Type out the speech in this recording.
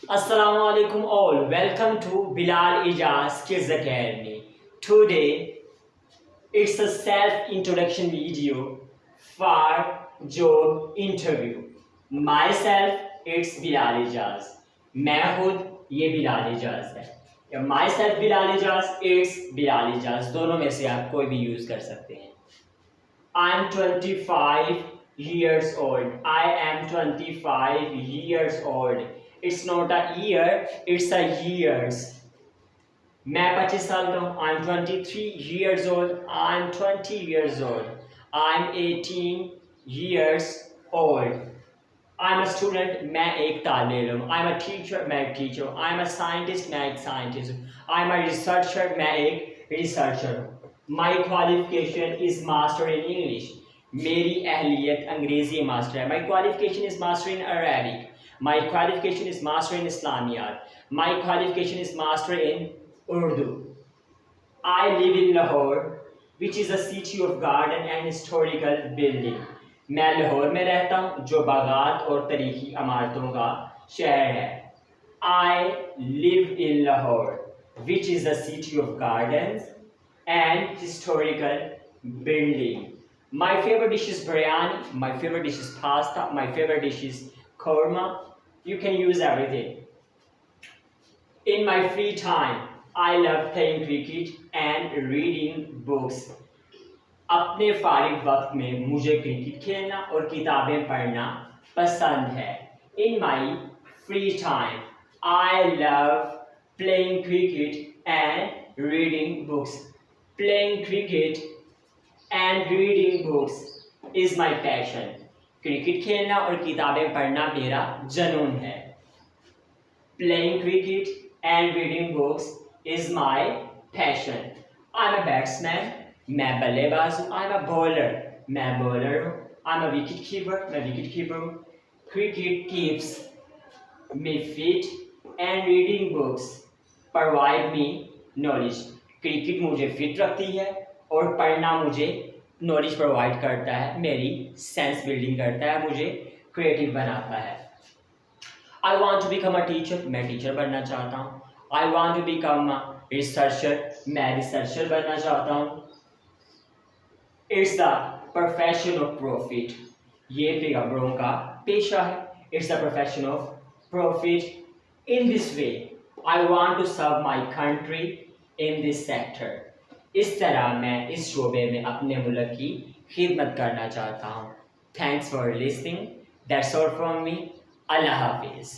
Assalamu alaikum all. Welcome to Bilal Ijaz Kids Academy. Today it's a self-introduction video for job interview. Myself, it's Bilal Ijaz. मैं खुद ये बिलाल इजाज है या myself Bilal Ijaz, it's Bilal Ijaz, दोनों में से आप कोई भी यूज कर सकते हैं. I'm 25 years old. I am 25 years old. It's not a year, it's a years. मैं 25 साल का हूँ. I'm 23 years old. I'm 20 years old. I'm 18 years old. I'm a student. मैं एक तालिब इल्म. I'm a teacher. मैं एक teacher हूँ. I'm a scientist. मैं एक scientist हूँ. I'm a researcher. मैं एक researcher हूँ. My qualification is master in English. मेरी अहलियत अंग्रेजी मास्टर है. My qualification is master in Arabic. My qualification is master in Islamiyat. My qualification is master in Urdu. I live in Lahore, which is a city of garden and historical building. मैं लाहौर में रहता हूँ जो बागात और तारीखी इमारतों का शहर है. I live in Lahore, which is a city of gardens and historical building. My favorite dish is biryani. My favorite dish is pasta. My favorite dish is korma. You can use everything. In my free time, I love playing cricket and reading books. अपने फारिग वक्त में मुझे cricket खेलना और किताबें पढ़ना पसंद है. In my free time, I love playing cricket and reading books. Playing cricket and reading books is my passion. Cricket खेलना और किताबें पढ़ना मेरा जुनून है. Playing cricket and reading books is my passion. I'm a batsman. मैं बल्लेबाज हूँ. I'm a bowler. मैं bowler हूँ. I'm a wicket keeper. मैं wicket keeper हूँ. Cricket keeps me fit and reading books provide me knowledge. Cricket मुझे fit रखती है और पढ़ना मुझे नॉलेज प्रोवाइड करता है, मेरी सेंस बिल्डिंग करता है, मुझे क्रिएटिव बनाता है. I want to become a teacher. मैं टीचर बनना चाहता हूँ. I want to become a researcher. मैं रिसर्चर बनना चाहता हूँ. It's the profession of prophet. ये पैगंबरों का पेशा है. It's the profession of prophet. In this way I want to serve my country in this sector. इस तरह मैं इस शोबे में अपने मुल्क की खिदमत करना चाहता हूँ. Thanks for listening. That's all from me. अल्लाह हाफिज़.